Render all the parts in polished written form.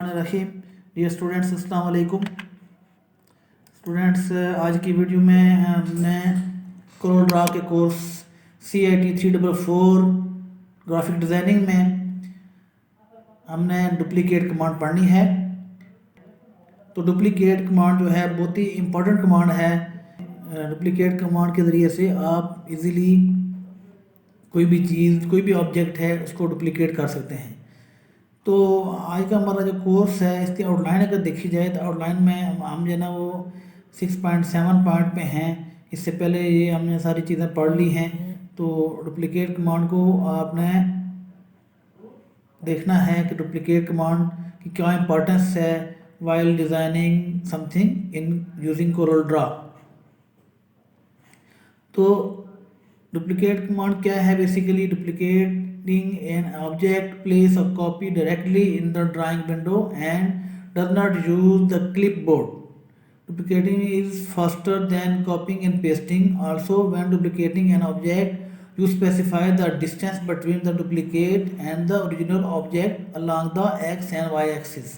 बिस्मिल्लाहिर्रहमानिर्रहीम। Dear students, अस्सलाम वालेकुम। स्टूडेंट्स, आज की वीडियो में हमने कोरल ड्रा के कोर्स CIT 344 ग्राफिक डिज़ाइनिंग में हमने डुप्लीकेट कमांड पढ़नी है। तो डुप्लीकेट कमांड जो है बहुत ही इम्पोर्टेंट कमांड है। डुप्लीकेट कमांड के ज़रिए से आप इजीली कोई भी चीज़, कोई भी ऑब्जेक्ट है, उसको डुप्लीकेट कर सकते हैं। तो आज का हमारा जो कोर्स है, इसकी आउटलाइन अगर देखी जाए तो आउटलाइन में हम जो है ना वो 6.7 पॉइंट पे हैं। इससे पहले ये हमने सारी चीज़ें पढ़ ली हैं। तो डुप्लीकेट कमांड को आपने देखना है कि डुप्लीकेट कमांड की क्या इंपॉर्टेंस है while designing something in using Corel Draw. तो डुप्लीकेट कमांड क्या है? Basically duplicating an object place a copy directly in the drawing window and does not use the clipboard. Duplicating is faster than copying and pasting. Also, when duplicating an object, you specify the distance between the duplicate and the original object along the x and y axis.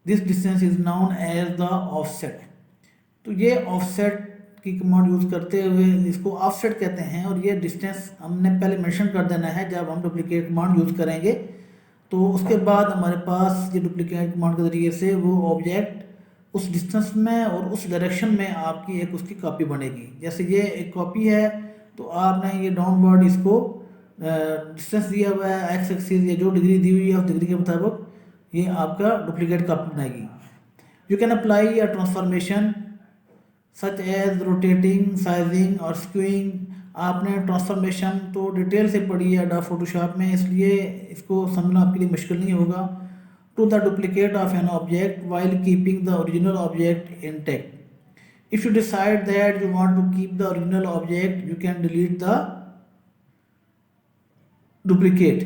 This distance is known as the offset. तो ये offset की command use करते हुए इसको offset कहते हैं, और ये डिस्टेंस हमने पहले मेंशन कर देना है जब हम डुप्लीकेट कमांड यूज़ करेंगे। तो उसके बाद हमारे पास ये डुप्लीकेट कमांड के ज़रिए से वो ऑब्जेक्ट उस डिस्टेंस में और उस डायरेक्शन में आपकी एक उसकी कॉपी बनेगी। जैसे ये एक कॉपी है तो आपने ये डाउनवर्ड इसको डिस्टेंस दिया हुआ है एक्स एक्सिस, या जो डिग्री दी हुई है उस डिग्री के मुताबिक ये आपका डुप्लीकेट कॉपी बनाएगी। You can apply a transformation such as rotating, sizing और स्क्यूइंग। आपने ट्रांसफॉर्मेशन तो डिटेल से पढ़ी है एडोब फोटोशॉप में, इसलिए इसको समझना आपके लिए मुश्किल नहीं होगा। To the duplicate of an object while keeping the original object intact. If you decide that you want to keep the original object, you can delete the duplicate.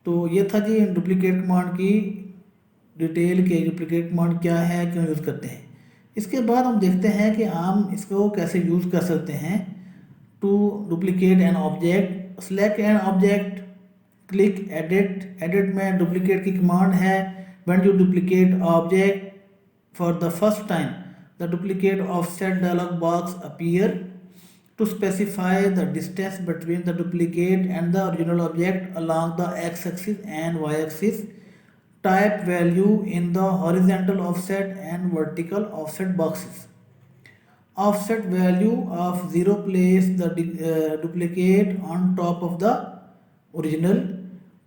तो ये था जी डुप्लीकेट कमांड की डिटेल के duplicate command क्या है, क्यों use करते हैं। इसके बाद हम देखते हैं कि हम इसको कैसे यूज़ कर सकते हैं। To duplicate an object, select an object, click edit में डुप्लीकेट की कमांड है। When you duplicate object for the first time the duplicate offset dialog box appear. To specify the distance between the duplicate and the original object along the X axis and Y axis, type value in the horizontal offset and vertical offset boxes. Offset value of 0 place the duplicate on top of the original.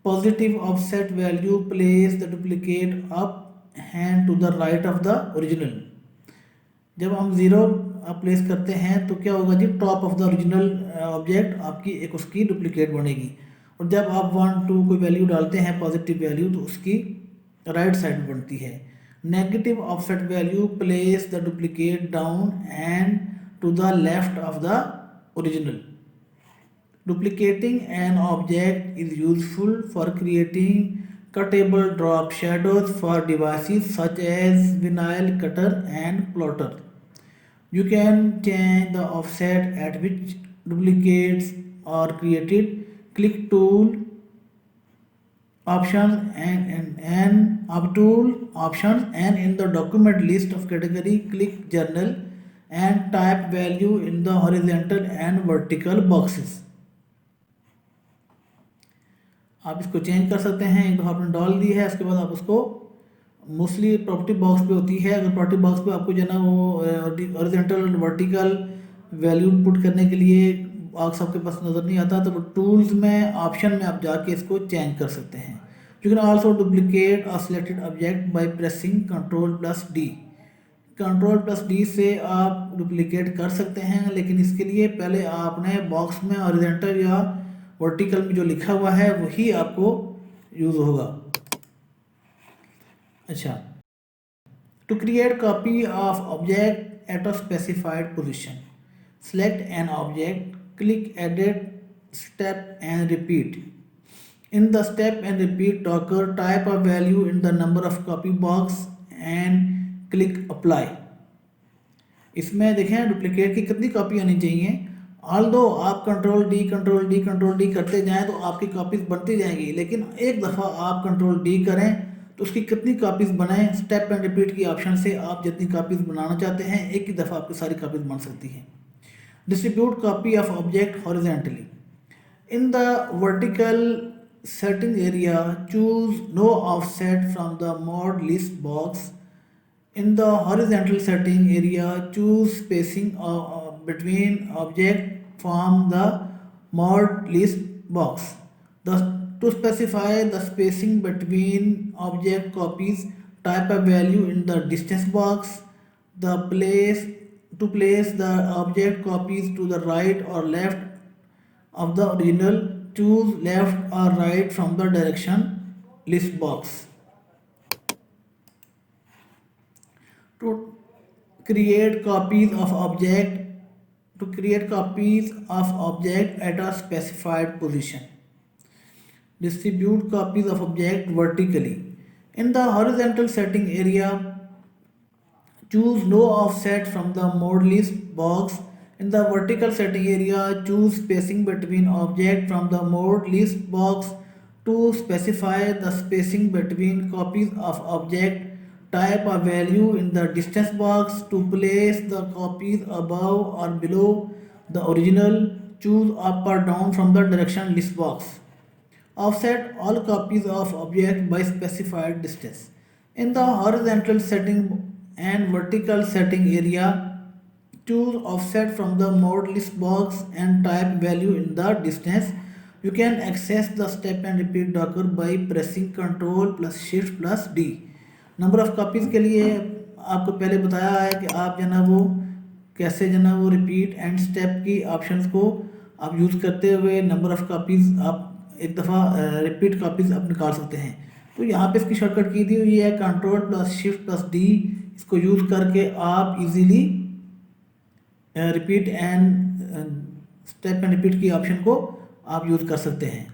Positive offset value place the duplicate up hand to the right of the original. जब हम 0 place करते हैं तो क्या होगा जी, top of the original object आपकी एक उसकी डुप्लीकेट बनेगी। और जब आप 1 2 कोई वैल्यू डालते हैं पॉजिटिव वैल्यू, तो उसकी राइट साइड बनती है। Negative offset value place the duplicate down and to the left of the original. Duplicating an object is useful for creating cuttable drop shadows for devices such as vinyl cutter and plotter. You can change the offset at which duplicates are created. Click tool options and up tool options, and in the document list of category click journal and type value in the horizontal and vertical boxes. आप इसको change कर सकते हैं। एक दफ़ा आपने डाल दी है, उसके बाद आप उसको मोस्टली प्रॉपर्टी बॉक्स पे होती है। अगर प्रॉपर्टी बॉक्स पे आपको जो है ना वो हॉरिजॉन्टल वर्टिकल वैल्यू पुट करने के लिए बॉक्स आपके पास नज़र नहीं आता, तो टूल्स में ऑप्शन में आप जाके इसको चेंज कर सकते हैं। You can also duplicate a selected object by pressing Ctrl+D। Ctrl+D से आप डुप्लीकेट कर सकते हैं, लेकिन इसके लिए पहले आपने बॉक्स में हॉरिजॉन्टल या वर्टिकल में जो लिखा हुआ है वही आपको यूज़ होगा। अच्छा, to create copy of object at a specified position, select an object, click edit, step and repeat. In the step and repeat docker type a value in the number of copy box and click apply. इसमें देखें duplicate की कितनी copy आनी चाहिए। Although आप control D करते जाएं तो आपकी कॉपीज़ बनती जाएंगी, लेकिन एक दफ़ा आप कंट्रोल डी करें तो उसकी कितनी कॉपीज़ बनाएं, स्टेप एंड रिपीट की ऑप्शन से आप जितनी कॉपीज़ बनाना चाहते हैं एक ही दफ़ा आपकी सारी कॉपीज़ बन सकती हैं। Distribute copy of object horizontally. In the vertical setting area, choose no offset from the mod list box. In the horizontal setting area, choose spacing between object from the mod list box. To specify the spacing between object copies, type a value in the distance box. To place the object copies to the right or left of the original, choose left or right from the direction list box. To create copies of object at a specified position. Distribute copies of object vertically. In the horizontal setting area, choose no offset from the mode list box. In the vertical setting area, choose spacing between object from the mode list box. To specify the spacing between copies of object, type a value in the distance box. To place the copies above or below the original, choose up or down from the direction list box. Offset all copies of object by specified distance. In the horizontal setting and vertical setting area, choose offset from the mode list box and type value in the distance. You can access the step and repeat docker by pressing Ctrl plus Shift plus D. Number of copies के लिए आपको पहले बताया है कि आप जो ना वो कैसे जो ना वो रिपीट एंड स्टेप की ऑप्शंस को आप यूज़ करते हुए नंबर ऑफ कॉपीज़ आप एक दफ़ा रिपीट कॉपीज़ आप निकाल सकते हैं। तो यहाँ पे इसकी शॉर्टकट की दी हुई है Ctrl plus Shift plus D। इसको यूज़ करके आप easily repeat and step and repeat की ऑप्शन को आप यूज़ कर सकते हैं।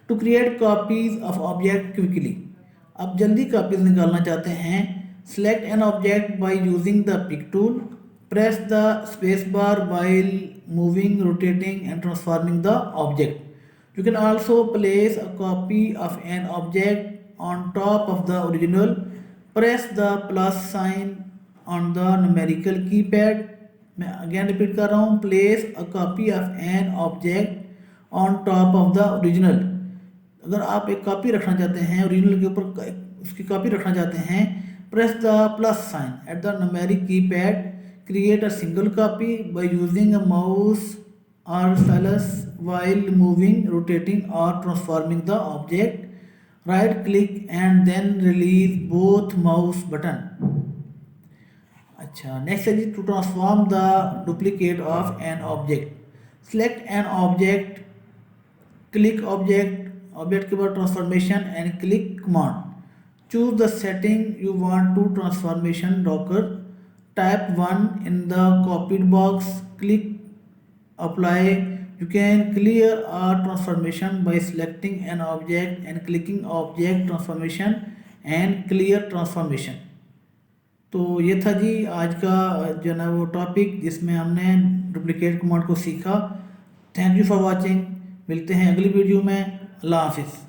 To create copies of object quickly. आप जल्दी कॉपीज़ निकालना चाहते हैं, select an object by using the pick tool, press the space bar while moving, rotating and transforming the object. You can also place a copy of an object on top of the original. Press the plus sign on the numerical keypad. मैं again repeat कर रहा हूँ, place a copy of an object on top of the original. अगर आप एक copy रखना चाहते हैं, ओरिजिनल के ऊपर उसकी कॉपी रखना चाहते हैं, press the plus sign at the numeric keypad. Create a single copy by using a mouse और stylus while moving, rotating or transforming the object. Right click and then release both mouse button. अच्छा, next है जी to transform the duplicate of an object. Select an object, click object के बाद transformation and click command. Choose the setting you want to transformation docker. Type 1 in the copied box. Click apply. You can clear a transformation by selecting an object and clicking object transformation and clear transformation. तो ये था जी आज का जो ना वो topic जिसमें हमने डुप्लीकेट कमांड को सीखा। Thank you for watching. मिलते हैं अगली वीडियो में। अल्लाह हाफिज़।